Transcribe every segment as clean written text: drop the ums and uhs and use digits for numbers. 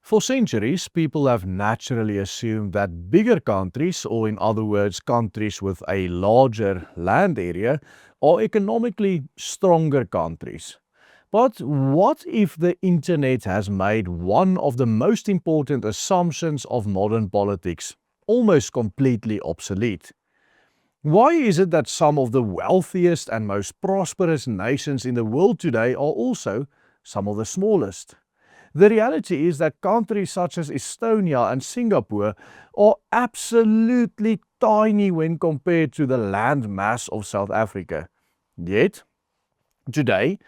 For centuries, people have naturally assumed that bigger countries, or in other words, countries with a larger land area, are economically stronger countries. But what if the internet has made one of the most important assumptions of modern politics almost completely obsolete? Why is it that some of the wealthiest and most prosperous nations in the world today are also some of the smallest? The reality is that countries such as Estonia and Singapore are absolutely tiny when compared to the land mass of South Africa. Yet, today,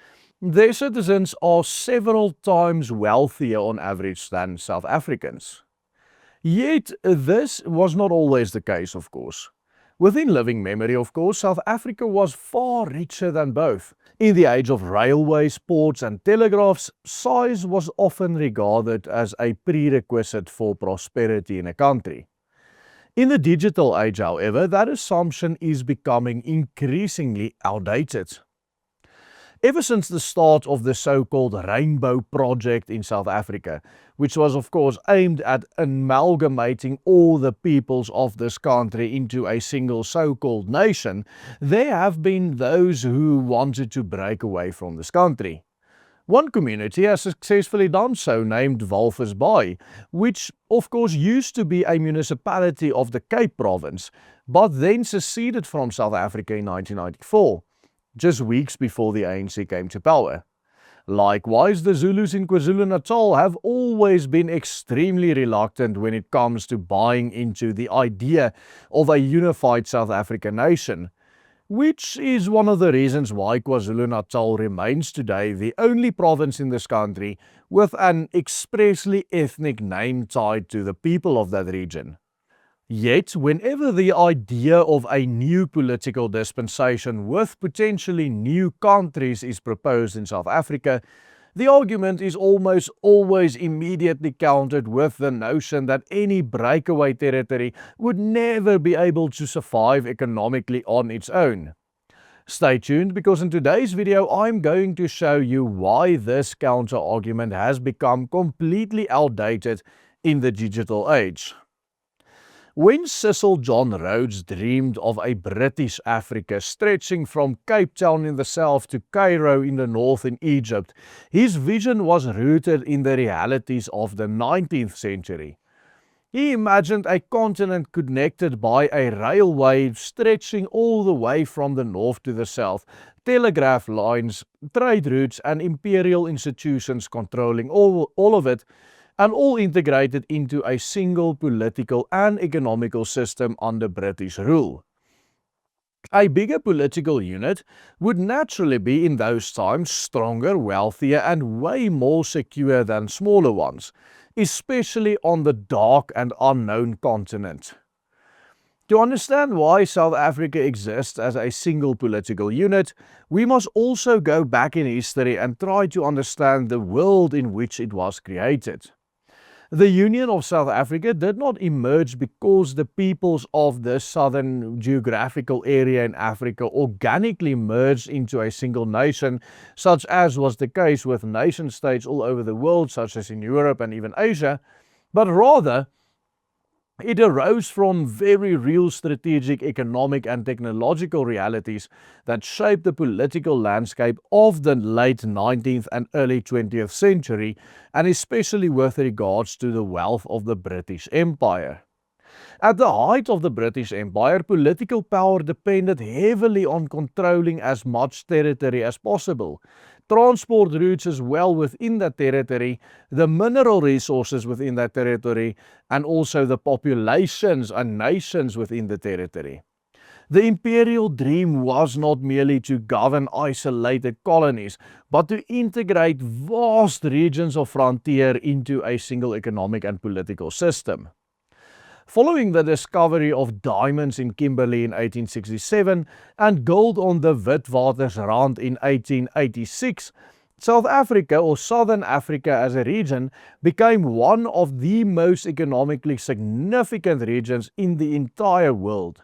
their citizens are several times wealthier on average than South Africans. Yet, this was not always the case, of course. Within living memory, of course, South Africa was far richer than both. In the age of railways, ports, and telegraphs, size was often regarded as a prerequisite for prosperity in a country. In the digital age, however, that assumption is becoming increasingly outdated. Ever since the start of the so-called Rainbow Project in South Africa, which was of course aimed at amalgamating all the peoples of this country into a single so-called nation, there have been those who wanted to break away from this country. One community has successfully done so, named Walvis Bay, which of course used to be a municipality of the Cape Province, but then seceded from South Africa in 1994. Just weeks before the ANC came to power. Likewise, the Zulus in KwaZulu-Natal have always been extremely reluctant when it comes to buying into the idea of a unified South African nation, which is one of the reasons why KwaZulu-Natal remains today the only province in this country with an expressly ethnic name tied to the people of that region. Yet, whenever the idea of a new political dispensation with potentially new countries is proposed in South Africa, the argument is almost always immediately countered with the notion that any breakaway territory would never be able to survive economically on its own. Stay tuned, because in today's video I'm going to show you why this counter-argument has become completely outdated in the digital age. When Cecil John Rhodes dreamed of a British Africa stretching from Cape Town in the south to Cairo in the north in Egypt, his vision was rooted in the realities of the 19th century. He imagined a continent connected by a railway stretching all the way from the north to the south, telegraph lines, trade routes, and imperial institutions controlling all of it, and all integrated into a single political and economical system under British rule. A bigger political unit would naturally be in those times stronger, wealthier, and way more secure than smaller ones, especially on the dark and unknown continent. To understand why South Africa exists as a single political unit, we must also go back in history and try to understand the world in which it was created. The Union of South Africa did not emerge because the peoples of the southern geographical area in Africa organically merged into a single nation, such as was the case with nation states all over the world, such as in Europe and even Asia, but rather it arose from very real strategic, economic, and technological realities that shaped the political landscape of the late 19th and early 20th century, and especially with regards to the wealth of the British Empire. At the height of the British Empire, political power depended heavily on controlling as much territory as possible, transport routes as well within that territory, the mineral resources within that territory, and also the populations and nations within the territory. The imperial dream was not merely to govern isolated colonies, but to integrate vast regions of frontier into a single economic and political system. Following the discovery of diamonds in Kimberley in 1867 and gold on the Witwatersrand in 1886, South Africa, or Southern Africa as a region, became one of the most economically significant regions in the entire world.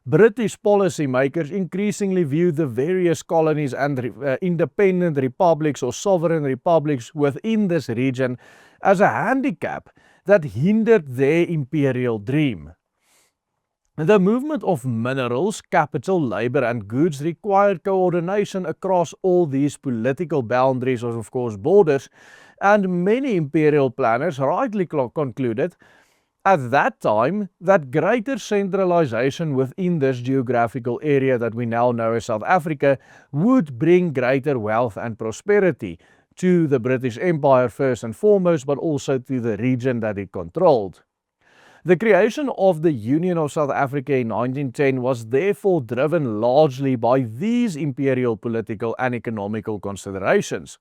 British policymakers increasingly viewed the various colonies and independent republics or sovereign republics within this region as a handicap that hindered their imperial dream. The movement of minerals, capital, labor, and goods required coordination across all these political boundaries, or of course borders, and many imperial planners rightly concluded at that time that greater centralization within this geographical area that we now know as South Africa would bring greater wealth and prosperity to the British Empire first and foremost, but also to the region that it controlled. The creation of the Union of South Africa in 1910 was therefore driven largely by these imperial political and economical considerations,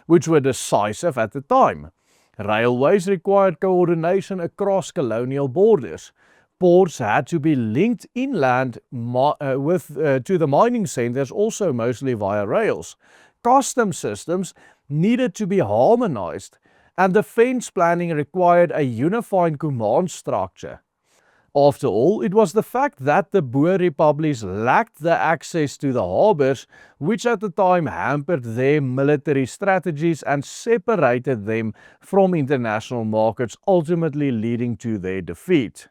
which were decisive at the time. Railways required coordination across colonial borders. Ports had to be linked inland to the mining centers, also mostly via rails. Custom systems needed to be harmonized, and defense planning required a unified command structure. After all, it was the fact that the Boer republics lacked the access to the harbours, which at the time hampered their military strategies and separated them from international markets, ultimately leading to their defeat.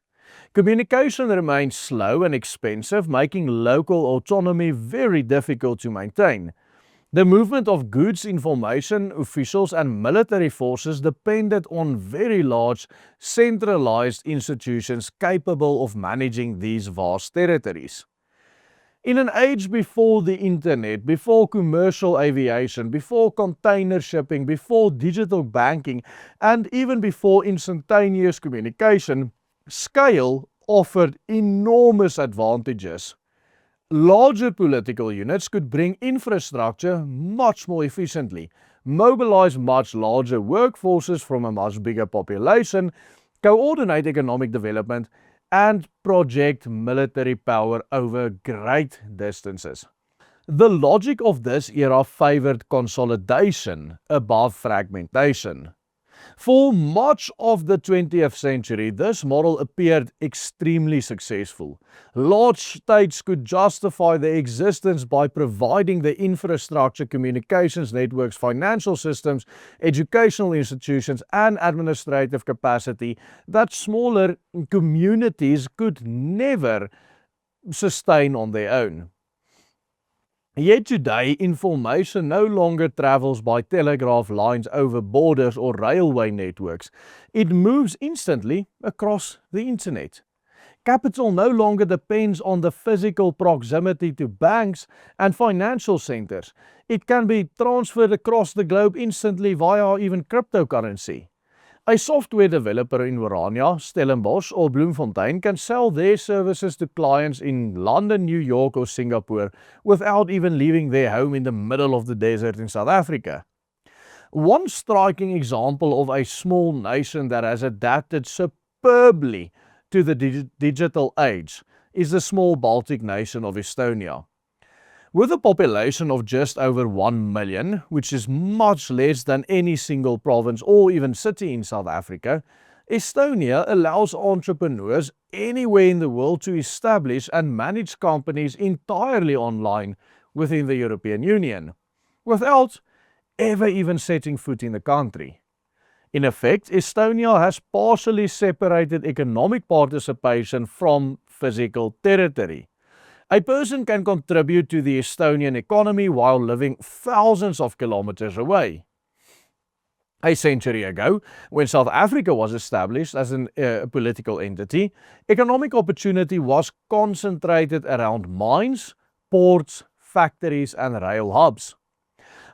Communication remained slow and expensive, making local autonomy very difficult to maintain. The movement of goods, information, officials, and military forces depended on very large, centralized institutions capable of managing these vast territories. In an age before the internet, before commercial aviation, before container shipping, before digital banking, and even before instantaneous communication, scale offered enormous advantages. Larger political units could bring infrastructure much more efficiently, mobilize much larger workforces from a much bigger population, coordinate economic development, and project military power over great distances. The logic of this era favored consolidation above fragmentation. For much of the 20th century, this model appeared extremely successful. Large states could justify their existence by providing the infrastructure, communications networks, financial systems, educational institutions, and administrative capacity that smaller communities could never sustain on their own. Yet today, information no longer travels by telegraph lines over borders or railway networks. It moves instantly across the internet. Capital no longer depends on the physical proximity to banks and financial centers. It can be transferred across the globe instantly via even cryptocurrency. A software developer in Orania, Stellenbosch, or Bloemfontein can sell their services to clients in London, New York, or Singapore without even leaving their home in the middle of the desert in South Africa. One striking example of a small nation that has adapted superbly to the digital age is the small Baltic nation of Estonia. With a population of just over 1 million, which is much less than any single province or even city in South Africa, Estonia allows entrepreneurs anywhere in the world to establish and manage companies entirely online within the European Union, without ever even setting foot in the country. In effect, Estonia has partially separated economic participation from physical territory. A person can contribute to the Estonian economy while living thousands of kilometers away. A century ago, when South Africa was established as a political entity, economic opportunity was concentrated around mines, ports, factories, and rail hubs.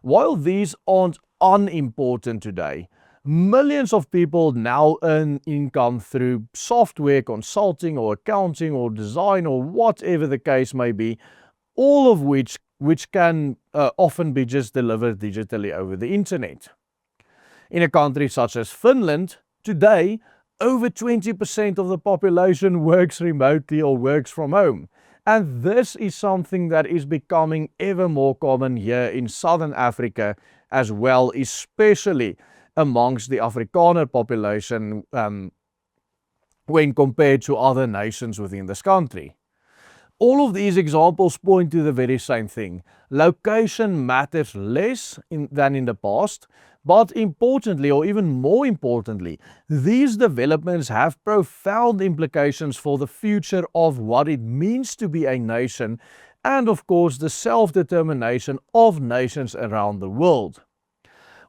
While these aren't unimportant today, millions of people now earn income through software consulting or accounting or design or whatever the case may be, all of which can often be just delivered digitally over the internet. In a country such as Finland, today, over 20% of the population works remotely or works from home. And this is something that is becoming ever more common here in Southern Africa as well, especially amongst the Afrikaner population when compared to other nations within this country. All of these examples point to the very same thing. Location matters less than in the past, But importantly, or even more importantly, these developments have profound implications for the future of what it means to be a nation and, of course, the self-determination of nations around the world.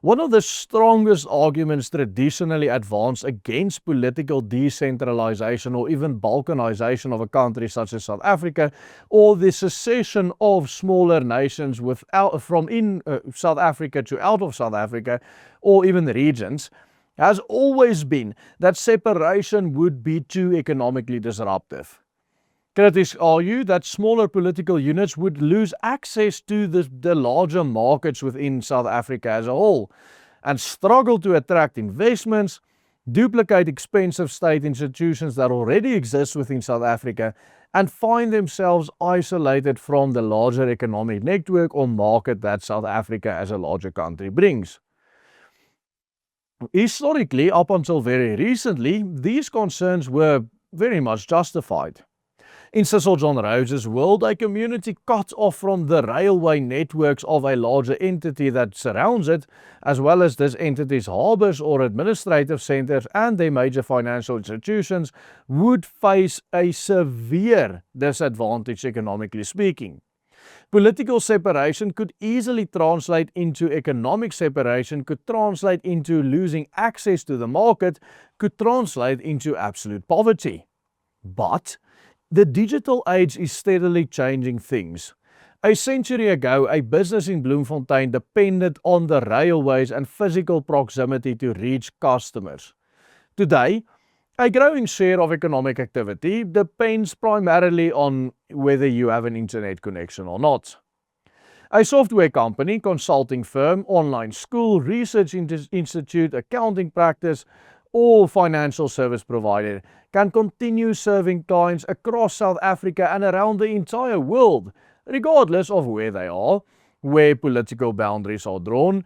One of the strongest arguments traditionally advanced against political decentralization or even balkanization of a country such as South Africa, or the secession of smaller nations from in South Africa to out of South Africa, or even the regions, has always been that separation would be too economically disruptive. Critics argue that smaller political units would lose access to the larger markets within South Africa as a whole and struggle to attract investments, duplicate expensive state institutions that already exist within South Africa, and find themselves isolated from the larger economic network or market that South Africa as a larger country brings. Historically, up until very recently, these concerns were very much justified. In Cecil John Rhodes's world, a community cut off from the railway networks of a larger entity that surrounds it, as well as this entity's harbours or administrative centres and their major financial institutions, would face a severe disadvantage economically speaking. Political separation could easily translate into economic separation, could translate into losing access to the market, could translate into absolute poverty. But the digital age is steadily changing things. A century ago, a business in Bloemfontein depended on the railways and physical proximity to reach customers. Today, a growing share of economic activity depends primarily on whether you have an internet connection or not. A software company, consulting firm, online school, research institute, accounting practice, or financial service provider can continue serving clients across South Africa and around the entire world, regardless of where they are, where political boundaries are drawn,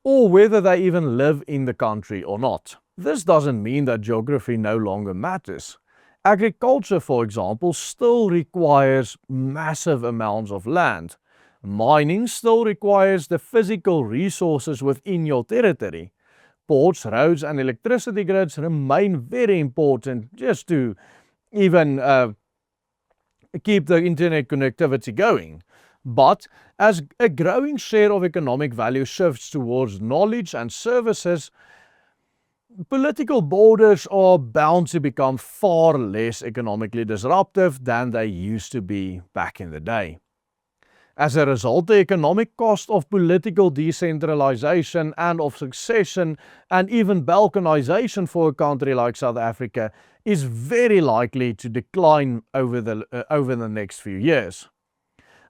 or whether they even live in the country or not. This doesn't mean that geography no longer matters. Agriculture, for example, still requires massive amounts of land. Mining still requires the physical resources within your territory. Ports, roads, and electricity grids remain very important just to even keep the internet connectivity going. But as a growing share of economic value shifts towards knowledge and services, political borders are bound to become far less economically disruptive than they used to be back in the day. As a result, the economic cost of political decentralization and of succession and even balkanization for a country like South Africa is very likely to decline over the next few years.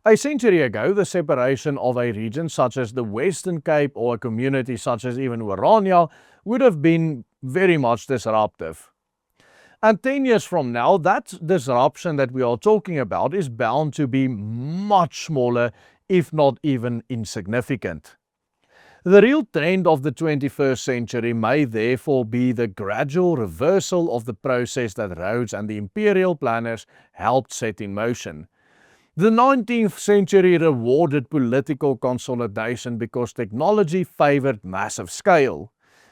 A century ago, the separation of a region such as the Western Cape or a community such as even Orania would have been very much disruptive. And 10 years from now, that disruption that we are talking about is bound to be much smaller, if not even insignificant. The real trend of the 21st century may therefore be the gradual reversal of the process that Rhodes and the imperial planners helped set in motion. The 19th century rewarded political consolidation because technology favored massive scale.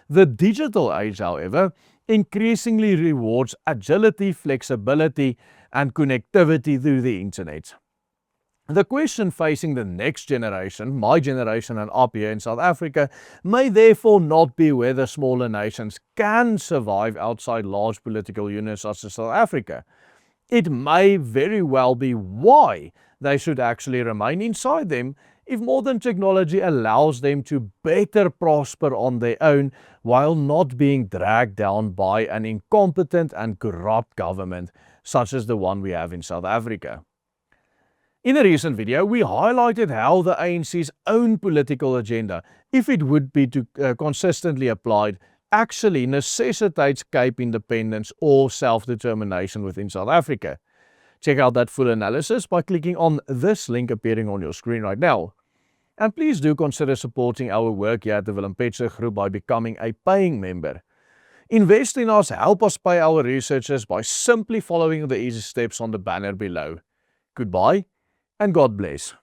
The digital age, however, increasingly rewards agility, flexibility, and connectivity through the internet. The question facing the next generation, my generation and up here in South Africa, may therefore not be whether smaller nations can survive outside large political units such as South Africa. It may very well be why they should actually remain inside them if modern technology allows them to better prosper on their own while not being dragged down by an incompetent and corrupt government such as the one we have in South Africa. In a recent video, we highlighted how the ANC's own political agenda, if it would be consistently applied, actually necessitates Cape independence or self-determination within South Africa. Check out that full analysis by clicking on this link appearing on your screen right now. And please do consider supporting our work here at the Willem Petzer Group by becoming a paying member. Invest in us, help us pay our researchers by simply following the easy steps on the banner below. Goodbye and God bless.